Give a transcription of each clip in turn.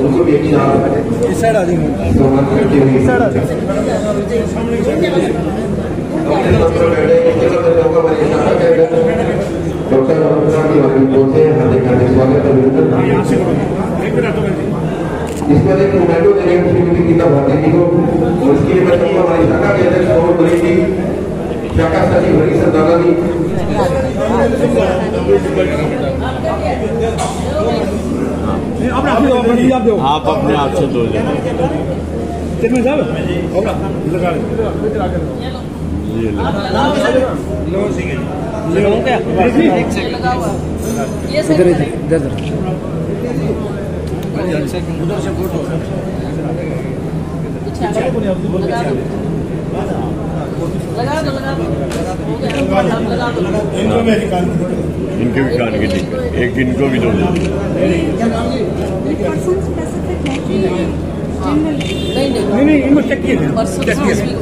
उनको भी इस साइड आ जाएंगे डॉक्टर इसमें एक मोमेंटो देने की गीता भारती जी को और इसके लिए मैं चाहूँगा हमारी शाखा के अध्यक्ष गौरव बड़ी जी, शाखा सचिव हरी सरदाना जी, आप अपने आप से दो इनके भी कान के ठीक है, एक इनको भी दो। नहीं इनको चेक किए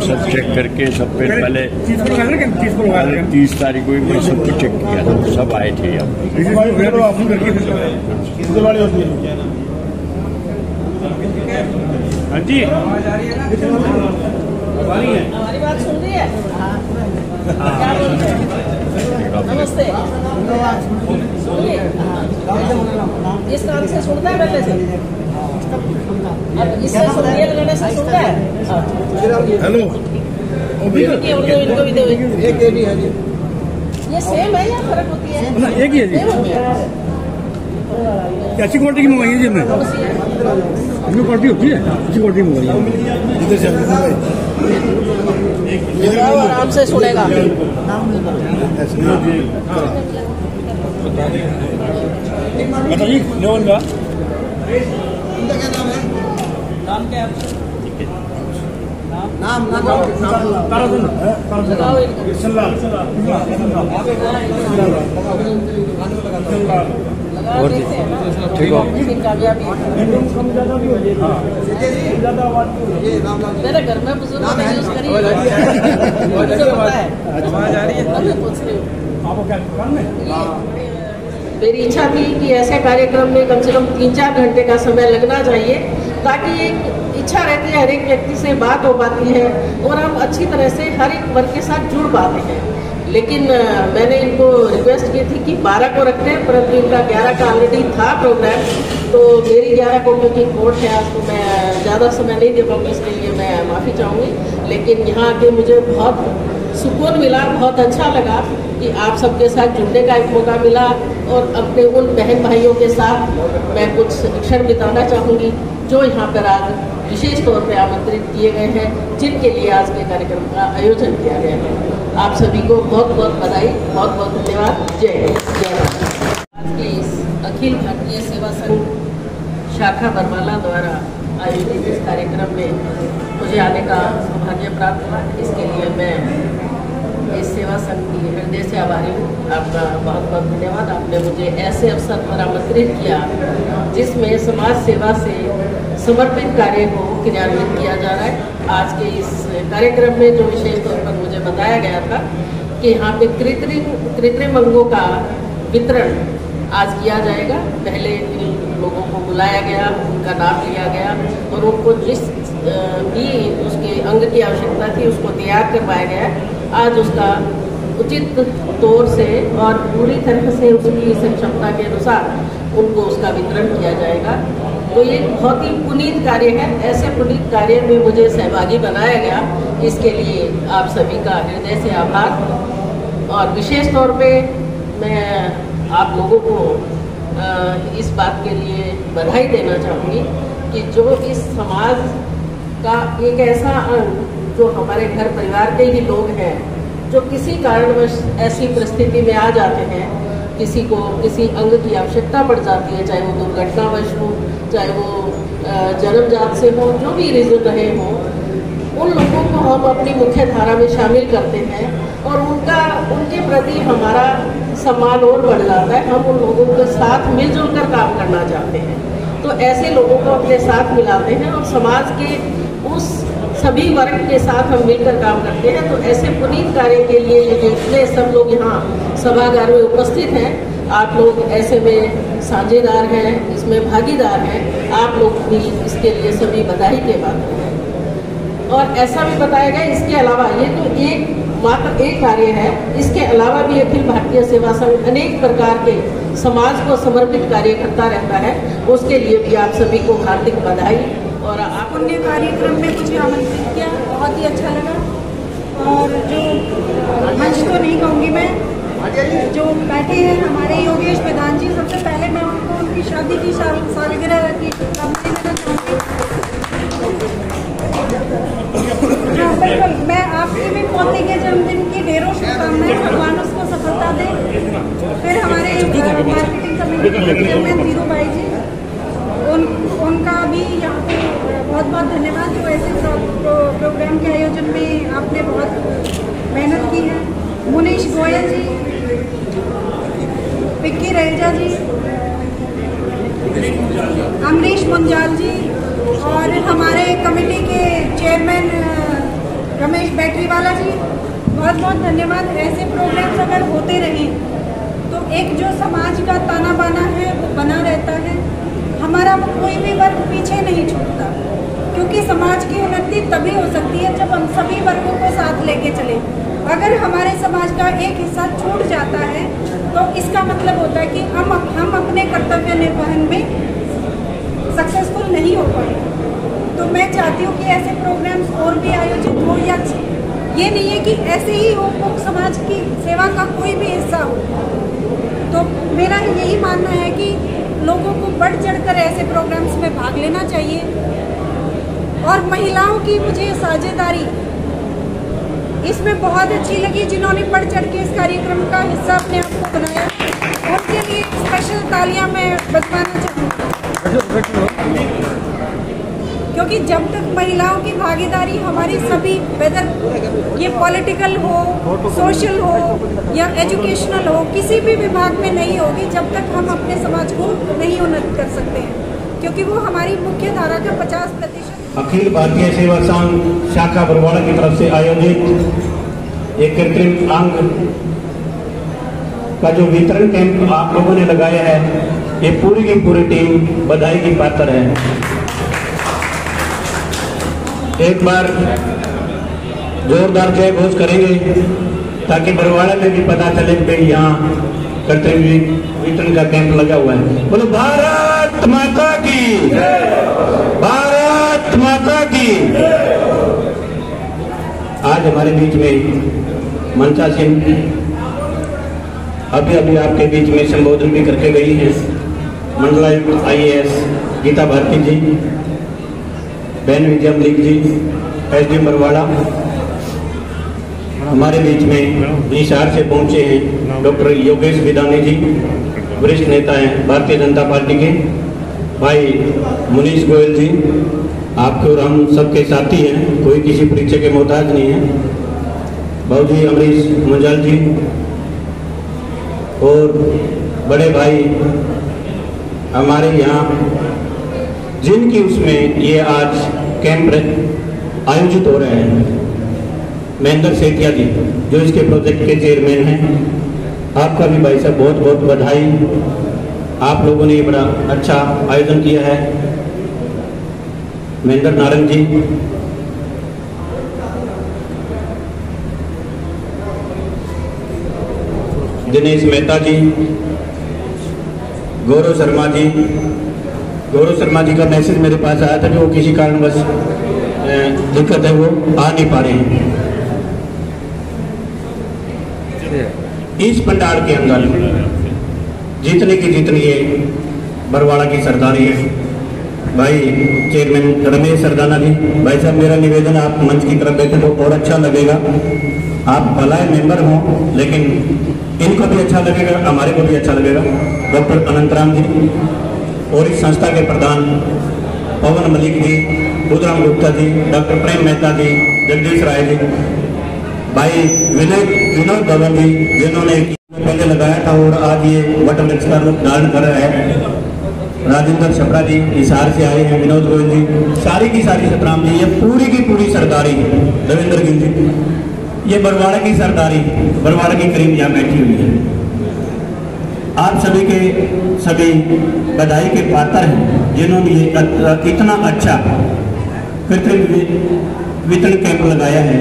सब चेक करके सब पे पहले 30 तारीख को मैं सब कुछ चेक किया था, सब आए थे यहाँ। हाँ जी हमारी बात सुन रही है? क्या बोलते हैं? नमस्ते। इस कान से सुनता है पहले से? अब इससे सुनिए लगाने से सुनता है? हेलो इनको भी दो। ये सेम है या फर्क होती है? एक ही है जी। अच्छी क्वालिटी की मंगाई है जी। मैं इसमें क्वालिटी होती है, अच्छी क्वालिटी मंगाई है। आराम से सुनेगा। बताइए लेवन का नाम क्या है? नाम और ठीक है मेरे घर में बुजुर्ग यूज करिए। मेरी इच्छा थी कि ऐसे कार्यक्रम में कम से कम 3-4 घंटे का समय लगना चाहिए, ताकि एक इच्छा रहती है हर एक व्यक्ति से बात हो पाती है और हम अच्छी तरह से हर एक वर्ग के साथ जुड़ पाते हैं। लेकिन मैंने इनको रिक्वेस्ट की थी कि 12 को रखते हैं, परंतु इनका 11 का ऑलरेडी था प्रोग्राम, तो मेरी 11 को क्योंकि कोर्ट है आज, तो मैं ज़्यादा समय नहीं दे पाऊँगी, इसके लिए मैं माफ़ी चाहूँगी। लेकिन यहाँ आके मुझे बहुत सुकून मिला, बहुत अच्छा लगा कि आप सबके साथ जुड़ने का एक मौका मिला और अपने उन बहन भाइयों के साथ मैं कुछ क्षण बिताना चाहूँगी जो यहाँ पर आज विशेष तौर पे आमंत्रित किए गए हैं, जिनके लिए आज के कार्यक्रम का आयोजन किया गया है। आप सभी को बहुत बहुत बधाई, बहुत बहुत धन्यवाद। जय हिंद, जय भारत। आज के इस अखिल भारतीय सेवा संघ शाखा बरवाला द्वारा आयोजित इस कार्यक्रम में मुझे आने का सौभाग्य प्राप्त हुआ। इसके लिए मैं इस सेवा संघ की हृदय से आभारी हूँ। आपका बहुत बहुत धन्यवाद। आपने मुझे ऐसे अवसर पर आमंत्रित किया जिसमें समाज सेवा से समर्पित कार्य को क्रियान्वित किया जा रहा है। आज के इस कार्यक्रम में जो विशेष तौर पर मुझे बताया गया था कि यहाँ पे कृत्रिम अंगों का वितरण आज किया जाएगा। पहले इन लोगों को बुलाया गया, उनका नाम लिया गया और उनको जिस भी उसके अंग की आवश्यकता थी उसको तैयार करवाया गया। आज उसका उचित तौर से और पूरी तरह से उसकी सक्षमता के अनुसार उनको उसका वितरण किया जाएगा। तो ये बहुत ही पुनीत कार्य है। ऐसे पुनीत कार्य में मुझे सहभागी बनाया गया, इसके लिए आप सभी का हृदय से आभार। और विशेष तौर पे मैं आप लोगों को इस बात के लिए बधाई देना चाहूँगी कि जो इस समाज का एक ऐसा अंग जो हमारे घर परिवार के ही लोग हैं, जो किसी कारणवश ऐसी परिस्थिति में आ जाते हैं, किसी को किसी अंग की आवश्यकता पड़ जाती है, चाहे वो दुर्घटनावश हो, चाहे वो जन्मजात से हो, जो भी रीजन रहे हों, उन लोगों को हम अपनी मुख्य धारा में शामिल करते हैं और उनके प्रति हमारा सम्मान और बढ़ जाता है। हम उन लोगों के साथ मिलजुल कर काम करना चाहते हैं, तो ऐसे लोगों को अपने साथ मिलाते हैं और समाज के उस सभी वर्ग के साथ हम मिलकर काम करते हैं। तो ऐसे पुनीत कार्य के लिए ये जितने सब लोग यहाँ सभागार में उपस्थित हैं, आप लोग ऐसे में साझेदार हैं, इसमें भागीदार हैं, आप लोग भी इसके लिए सभी बधाई के पात्र हैं। और ऐसा भी बताया गया, इसके अलावा ये तो मात्र एक कार्य है, इसके अलावा भी अखिल भारतीय सेवा संघ अनेक प्रकार के समाज को समर्पित कार्य करता रहता है। उसके लिए भी आप सभी को हार्दिक बधाई। और आप पुण्य कार्यक्रम में मुझे आमंत्रित किया, बहुत ही अच्छा लगा। और जो मंच तो नहीं कहूँगी मैं, जो बैठे हैं हमारे योगेश प्रधान जी, सबसे पहले मैं उनको उनकी शादी की सालगिरह की शुभकामनाएं देना चाहूँगी। हाँ बिल्कुल, मैं आपकी भी पोती के जन्मदिन की ढेरों शुभकामनाएं, भगवान उसको सफलता दे। फिर हमारे मार्केटिंग कमेटी के चेयरमैन धीरू भाई जी, उनका भी यहाँ पे बहुत बहुत धन्यवाद, जो ऐसे प्रोग्राम के आयोजन में आपने बहुत मेहनत की है। मुनीश गोयल जी, विक्की रहेजा जी, अमरीश मुंजाल जी और हमारे कमेटी के चेयरमैन रमेश बैटरीवाला जी, बहुत बहुत धन्यवाद। ऐसे प्रोग्राम्स अगर होते रहें तो एक जो समाज का ताना बाना है वो बना रहता है, हमारा कोई भी वर्ग पीछे नहीं छूटता, क्योंकि समाज की उन्नति तभी हो सकती है जब हम सभी वर्गों को साथ लेके चलें। अगर हमारे समाज का एक हिस्सा छूट जाता है तो इसका मतलब होता है कि हम अपने कर्तव्य निर्वहन में सक्सेसफुल नहीं हो पाए। तो मैं चाहती हूँ कि ऐसे प्रोग्राम्स और भी आयोजित हो, या ये नहीं है कि ऐसे ही हो, समाज की सेवा का कोई भी हिस्सा हो। तो मेरा यही मानना है कि लोगों को बढ़ चढ़कर ऐसे प्रोग्राम्स में भाग लेना चाहिए। और महिलाओं की मुझे साझेदारी इसमें बहुत अच्छी लगी, जिन्होंने बढ़ चढ़ के इस कार्यक्रम का हिस्सा अपने आप को बनाया, उनके लिए स्पेशल तालियां मैं बजवाना चाहूँगी। क्योंकि जब तक महिलाओं की भागीदारी हमारी सभी, वेदर ये पॉलिटिकल हो, सोशल हो या एजुकेशनल हो, किसी भी विभाग में नहीं होगी, जब तक हम अपने समाज को नहीं उन्नत कर सकते हैं, क्योंकि वो हमारी मुख्य धारा का 50%। अखिल भारतीय सेवा संघ शाखा बरवाड़ा की तरफ से आयोजित एक कृत्रिम अंग का जो वितरण कैंप आप लोगों ने लगाया है, ये पूरी की पूरी टीम बधाई की पात्र है। एक बार जोरदार जय घोष करेंगे ताकि बरवाड़ा में भी पता चले कि यहाँ कृत्रिम वितरण का कैंप लगा हुआ है। बोलो भारत माता की, भारत माता की। आज हमारे बीच में मनसा सिंह अभी आपके बीच में संबोधन भी करके गई है। मंडलायुक्त IAS गीता भारती जी, बहन विजय मलिक जी, SD बरवाड़ा, हमारे बीच में हिसार से पहुंचे हैं डॉक्टर योगेश विदानी जी, वरिष्ठ नेता हैं भारतीय जनता पार्टी के। भाई मुनीश गोयल जी, आपके और हम सबके साथी हैं, कोई किसी परिचय के मोहताज नहीं है। भाऊजी अमरीश मुंजाल जी और बड़े भाई हमारे यहाँ जिनकी उसमें ये आज कैंप आयोजित हो रहे हैं, महेंद्र सेठिया जी जो इसके प्रोजेक्ट के चेयरमैन हैं, आपका भी भाई साहब बहुत बहुत बधाई। आप लोगों ने ये बड़ा अच्छा आयोजन किया है। महेंद्र नारंग जी, दिनेश मेहता जी, गौरव शर्मा जी का मैसेज मेरे पास आया था कि वो किसी कारणवश दिक्कत है, वो आ नहीं पा रहे हैं। इस पंडाल के अंदर जितने की जितनी ये बरवाड़ा की सरदारी है, भाई चेयरमैन रमेश सरदाना जी, भाई साहब मेरा निवेदन, आप मंच की तरफ बैठे तो और अच्छा लगेगा। आप भलाए मेंबर हों, लेकिन इनको भी अच्छा लगेगा, हमारे को भी अच्छा लगेगा। डॉक्टर अनंतराम जी और इस संस्था के प्रधान पवन मलिक जी, बुधराम गुप्ता जी, डॉक्टर प्रेम मेहता जी, जगदीश राय जी, भाई विनोद भवन जी, जिन्होंने पहले लगाया था और आज ये बटन इसका रूप धारण कर रहा है। राजेंद्र छपरा जी हिसार से आए हैं, विनोद गोयल जी, सारी की सारी सतराम जी, ये पूरी की पूरी सरदारी, रविंद्र गिल जी, ये बरवाड़ा की सरदारी, बरवाड़ा की करीब यहाँ बैठी हुई है। आप सभी के सभी बधाई के पात्र हैं जिन्होंने ये इतना अच्छा कृत्रिम वितरण कैंप लगाया है।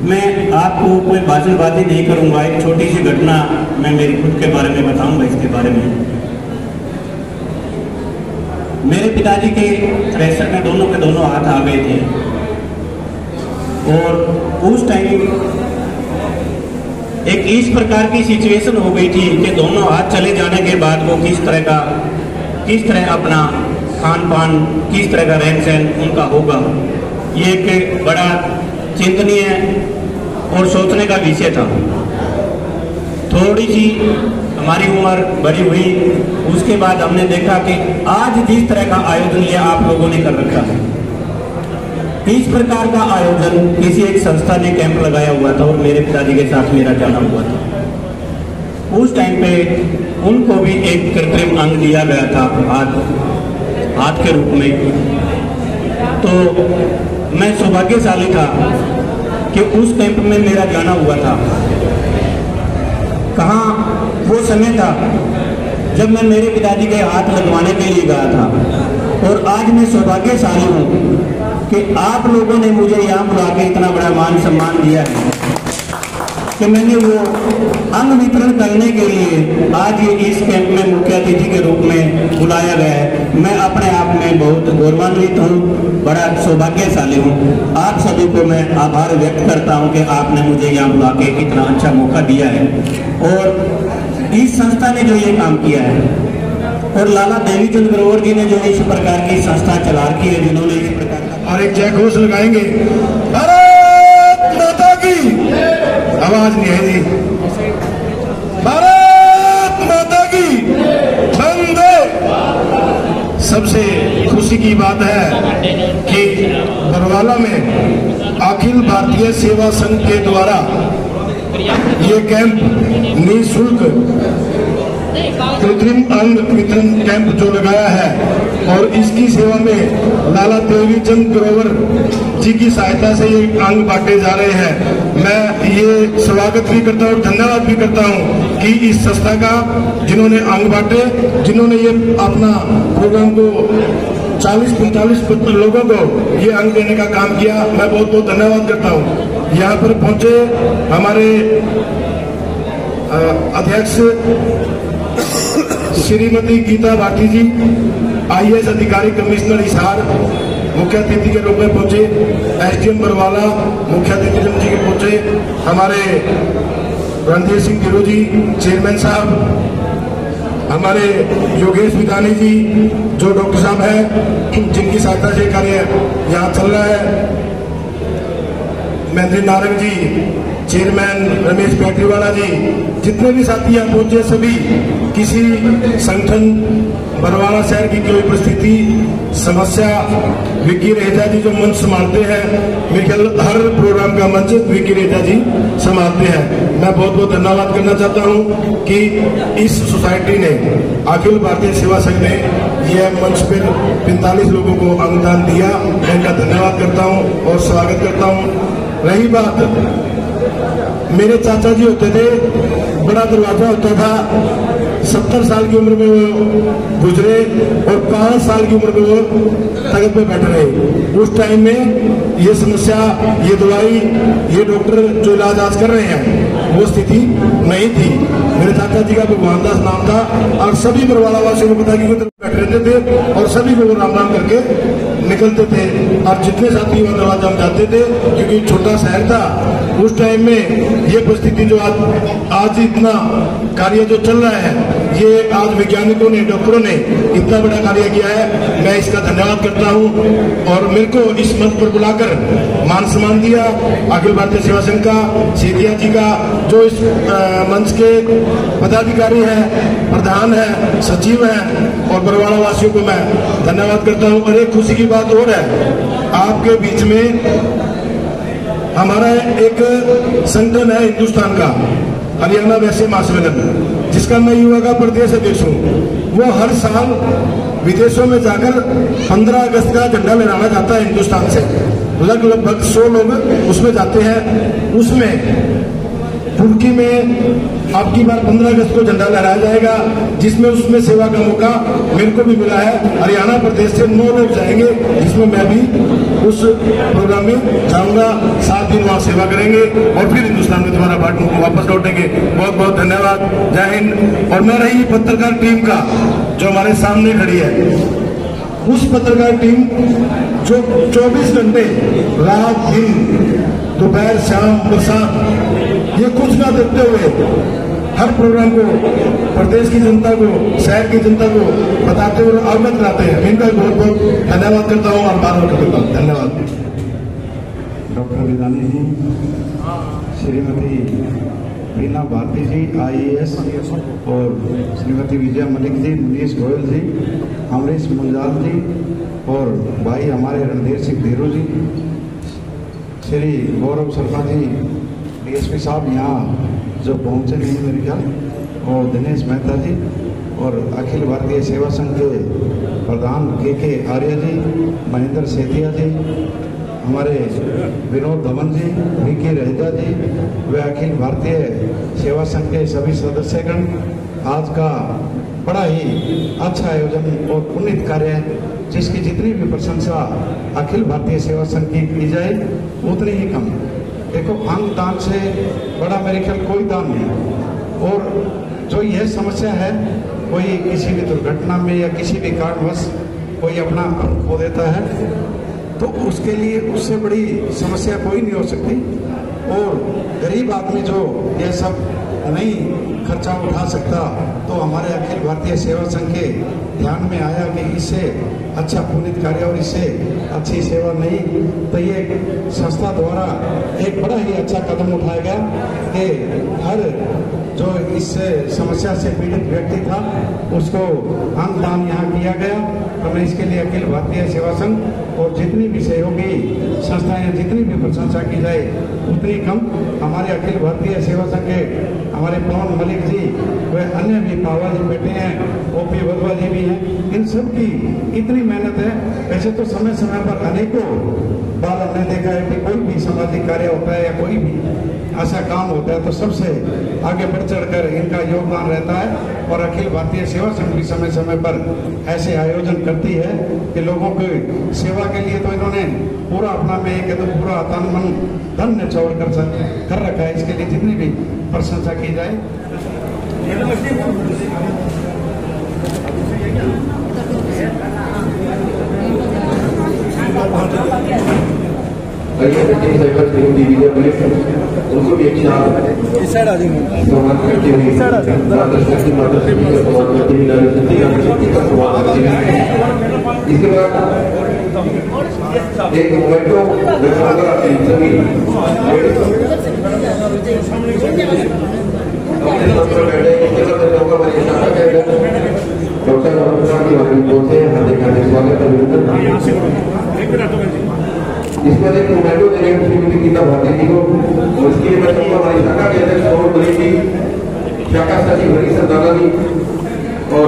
मैं आपको कोई भाषणबाजी नहीं करूंगा, एक छोटी सी घटना मैं मेरी खुद के बारे में बताऊंगा। इसके बारे में मेरे पिताजी के थ्रेशर में दोनों के दोनों हाथ आ गए थे और उस टाइम एक इस प्रकार की सिचुएशन हो गई थी कि दोनों हाथ चले जाने के बाद वो किस तरह अपना खान पान, किस तरह का रहन सहन उनका होगा, ये एक बड़ा चिंतनीय और सोचने का विषय था। थोड़ी सी हमारी उम्र बड़ी हुई, उसके बाद हमने देखा कि आज जिस तरह का आयोजन ये आप लोगों ने कर रखा है, इस प्रकार का आयोजन किसी एक संस्था ने कैंप लगाया हुआ था और मेरे पिताजी के साथ मेरा जाना हुआ था। उस टाइम पे उनको भी एक कृत्रिम अंग दिया गया था हाथ के रूप में। तो मैं सौभाग्यशाली था कि उस कैंप में मेरा जाना हुआ था। कहाँ वो समय था जब मैं मेरे पिताजी के हाथ लगवाने के लिए गया था और आज मैं सौभाग्यशाली हूँ कि आप लोगों ने मुझे यहाँ बुला के इतना बड़ा मान सम्मान दिया है कि मैंने वो अंग वितरण करने के लिए आज ये इस कैंप में मुख्य अतिथि के रूप में बुलाया गया है। मैं अपने आप में बहुत गौरवान्वित हूँ, बड़ा सौभाग्यशाली हूँ। आप सभी को मैं आभार व्यक्त करता हूँ कि आपने मुझे यहाँ बुला के इतना अच्छा मौका दिया है और इस संस्था ने जो ये काम किया है और लाला देवीचंद ग्रोवर जी ने जो इस प्रकार की संस्था चला रखी है, जिन्होंने इस प्रकार का और एक जय घोष लगाएंगे, भारत माता की आवाज नहीं है जी, भारत माता की वंदे। सबसे खुशी की बात है कि बरवाला में अखिल भारतीय सेवा संघ के द्वारा ये कैंप निःशुल्क कृत्रिम अंग वितरण कैंप जो लगाया है और इसकी सेवा में लाला देवीचंद ग्रोवर जी की सहायता से ये अंग बांटे जा रहे हैं। मैं ये स्वागत भी करता हूँ, धन्यवाद भी करता हूँ कि इस संस्था का जिन्होंने अंग बांटे, जिन्होंने ये अपना प्रोग्राम को 40-45 लोगों को ये अंग देने का काम किया, मैं बहुत बहुत धन्यवाद करता हूँ। यहाँ पर पहुंचे हमारे अध्यक्ष श्रीमती गीता भाटी जी, IAS अधिकारी कमिश्नर हिसार मुख्य अतिथि के रूप में पहुंचे, SDM बरवाला मुख्य अतिथि जी के पहुंचे, हमारे रणधीर सिंह गिरू जी चेयरमैन साहब, हमारे योगेश विधानी जी जो डॉक्टर साहब हैं जिनकी सहायता से कार्य यहाँ चल रहा है, महेंद्र नारंग जी चेयरमैन, रमेश बैटरीवाला जी, जितने भी साथी यहाँ पहुंचे सभी किसी संगठन बरवाला शहर की कोई परिस्थिति समस्या, विक्की रेजा जी जो मंच संभालते हैं, मेरे ख्याल हर प्रोग्राम का मंच विक्की रेजा जी संभालते हैं। मैं बहुत बहुत धन्यवाद करना चाहता हूँ कि इस सोसाइटी ने, अखिल भारतीय सेवा संघ ने यह मंच पर 45 लोगों को अंगदान दिया, मैं इनका धन्यवाद करता हूँ और स्वागत करता हूँ। रही बात, मेरे चाचा जी होते थे, बड़ा दरवाजा होता था, 70 साल की उम्र में वो गुजरे और 5 साल की उम्र में वो तख्त पे बैठे रहे। उस टाइम में ये समस्या, ये दवाई, ये डॉक्टर जो इलाज आज कर रहे हैं वो स्थिति नहीं थी। मेरे चाचा जी का भगवान दास नाम था और सभी बरवाला वासियों को पता कि बैठ रहते थे और सभी को राम राम करके निकलते थे और जितने साथी वहां दरवाजा में जाते थे, क्योंकि छोटा शहर था उस टाइम में। ये परिस्थिति जो आज इतना कार्य जो चल रहा है, ये आज वैज्ञानिकों ने, डॉक्टरों ने इतना बड़ा कार्य किया है, मैं इसका धन्यवाद करता हूँ। और मेरे को इस मंच पर बुलाकर मान सम्मान दिया अखिल भारतीय सेवा संघ का, सीधिया जी का, जो इस मंच के पदाधिकारी हैं, प्रधान हैं, सचिव हैं, और बरवाला वासियों को मैं धन्यवाद करता हूँ। और एक खुशी की बात और है, आपके बीच में हमारा एक संगठन है हिंदुस्तान का, हरियाणा वैश्य महासम्मेलन, जिसका मैं युवा का प्रदेश अध्यक्ष हूँ। वो हर साल विदेशों में जाकर 15 अगस्त का झंडा लहराना जाता है हिंदुस्तान से। लगभग 100 लोग उसमें जाते हैं। उसमें तुर्की में आपकी बार 15 अगस्त को झंडा लहराया जाएगा, जिसमें उसमें सेवा का मौका मेरे को भी मिला है। हरियाणा प्रदेश से 9 लोग जाएंगे, जिसमें मैं भी उस प्रोग्राम में जाऊंगा। 7 दिन वहां सेवा करेंगे और फिर हिंदुस्तान में दोबारा वापस लौटेंगे। बहुत बहुत धन्यवाद, जय हिंद। और मैं रही पत्रकार टीम का जो हमारे सामने खड़ी है, उस पत्रकार टीम जो 24 घंटे रात दिन दोपहर शाम बरसात ये कुछ ना देखते हुए हर प्रोग्राम को प्रदेश की जनता को, शहर की जनता को बताते हुए अवगत कराते हैं। इनका बहुत बहुत धन्यवाद करता हूँ और बार बार करता हूँ। धन्यवाद। डॉक्टर विदानी जी, श्रीमती रीना भारती जी IAS और श्रीमती विजया मलिक जी, मुनीश गोयल जी, अमरीश मुंजाल जी और भाई हमारे रणधीर सिंह धीरू जी, श्री गौरव शर्मा जी DSP साहब यहाँ जो पहुँचे नहीं मेरे ख्याल, और दिनेश मेहता जी और अखिल भारतीय सेवा संघ के प्रधान KK आर्य जी, महेंद्र सेठिया जी, हमारे विनोद धवन जी, VK रहेजा जी, वे अखिल भारतीय सेवा संघ के सभी सदस्यगण। आज का बड़ा ही अच्छा आयोजन और पुनीत कार्य है, जिसकी जितनी भी प्रशंसा अखिल भारतीय सेवा संघ की जाए उतनी ही कम। देखो, अंग दान से बड़ा मेरे ख्याल कोई दान नहीं। और जो यह समस्या है, कोई किसी भी दुर्घटना में या किसी भी कारणवश कोई अपना अंग खो देता है, तो उसके लिए उससे बड़ी समस्या कोई नहीं हो सकती। और गरीब आदमी जो यह सब नहीं खर्चा उठा सकता, तो हमारे अखिल भारतीय सेवा संघ के ध्यान में आया कि इससे अच्छा पुनीत कार्य और इससे अच्छी सेवा नहीं, तो ये संस्था द्वारा एक बड़ा ही अच्छा कदम उठाया गया कि हर जो इस समस्या से पीड़ित व्यक्ति था उसको अंग दान यहाँ किया गया। तो मैं इसके लिए अखिल भारतीय सेवा संघ और जितनी भी सहयोगी संस्थाएं, जितनी भी प्रशंसा की जाए उतनी कम। हमारे अखिल भारतीय सेवा संघ के हमारे पवन मलिक जी, वे अन्य भी पावा जी बैठे हैं, OP वधवा जी भी हैं, इन सब की इतनी मेहनत है। वैसे तो समय समय पर अनेकों बार हमने देखा है कि कोई भी सामाजिक कार्य होता है या कोई भी ऐसा काम होता है तो सबसे आगे बढ़ चढ़कर इनका योगदान रहता है। और अखिल भारतीय सेवा संघ भी समय समय पर ऐसे आयोजन करती है कि लोगों की सेवा के लिए तो इन्होंने पूरा अपना में एक तो पूरा तन मन धन निचोड़ कर रखा है। इसके लिए जितनी भी प्रशंसा की जाए। उनको भी एक सम्मान करते हुए इसके बाद एक मोमेंटो सभी डॉक्टर इसमें एक मोमेंटो देने का श्रीमती गीता भारती जी को, और इसके लिए मैं चाहूँगा हमारी शाखा के अध्यक्ष गौरव मलिक जी, शाखा सचिव हरी सरदाना जी और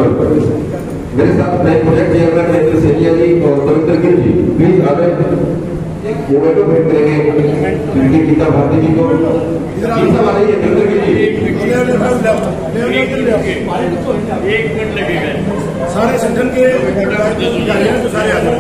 मेरे साथ नए प्रोजेक्ट चेयरमैन महेंद्र सेठिया जी और पवित्र गिल जी, प्लीज आगे एक मोमेंटो भेंट करेंगे श्रीमती गीता भारती जी को। जी सब आ रही है पवित्र गिल जी, 1 मिनट लगेगा। सारे संगठन के तो सारे आ जाओ।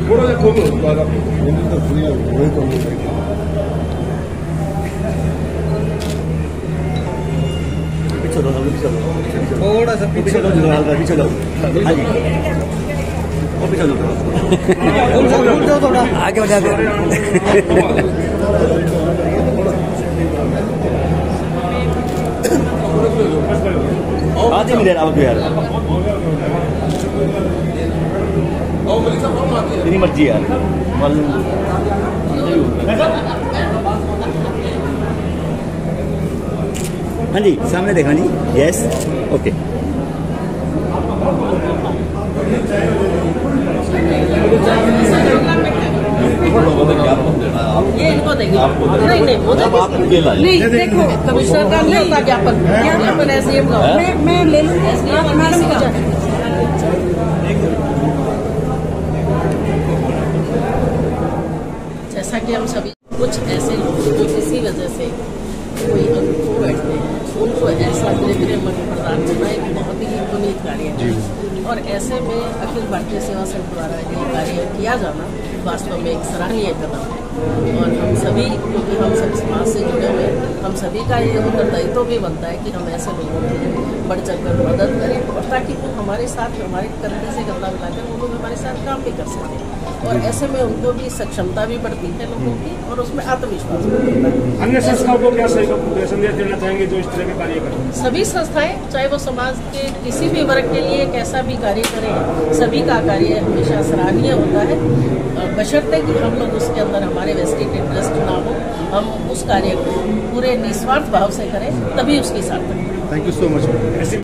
थोड़ा सा खोलो थोड़ा सा पीछे चलो, पीछे चलो, थोड़ा आगे बढ़ा दो। आज ही मिले आपको यार। तेरी मर्जी यार। हाँ जी, सामने देखा जी। Yes, okay. ये इनको देंगे। नहीं मुझे नहीं, देखो कमिश्नर का नहीं होता ज्ञापन एसडीएम का। मैं ले लूँगी मैडम को। जैसा कि हम सभी कुछ ऐसे लोग जो किसी वजह से कोई खो बैठते हैं, उनको ऐसा गृह मंच प्रदान करना एक बहुत ही पुनीत कार्य है। और ऐसे में अखिल भारतीय सेवा संघ द्वारा ये कार्य किया जाना वास्तव में एक सराहनीय कदम है। और हम सभी, क्योंकि हम सब समाज से जुड़े हुए, हम सभी का ये उत्तरदायित्व भी बनता है कि हम ऐसे लोगों की बढ़ चढ़कर मदद करें, और ताकि वो हमारे साथ, हमारे कंधे से कंधा मिलाकर वो लोग हमारे साथ काम भी कर सकें। और ऐसे में उनको भी सक्षमता भी बढ़ती है लोगों की, और उसमें आत्मविश्वास भी बढ़ता है। अन्य संस्थाओं को क्या संदेश देना चाहेंगे जो इस तरह के कार्य करते हैं? सभी संस्थाएं, चाहे वो समाज के किसी भी वर्ग के लिए कैसा भी कार्य करें, सभी का कार्य हमेशा सराहनीय होता है, बशर्ते कि हम लोग उसके अंदर हमारे वेस्टेड इंटरेस्ट ना हो। हम उस कार्य को पूरे निस्वार्थ भाव से करें, तभी उसकी सार्थकता। Thank you so much.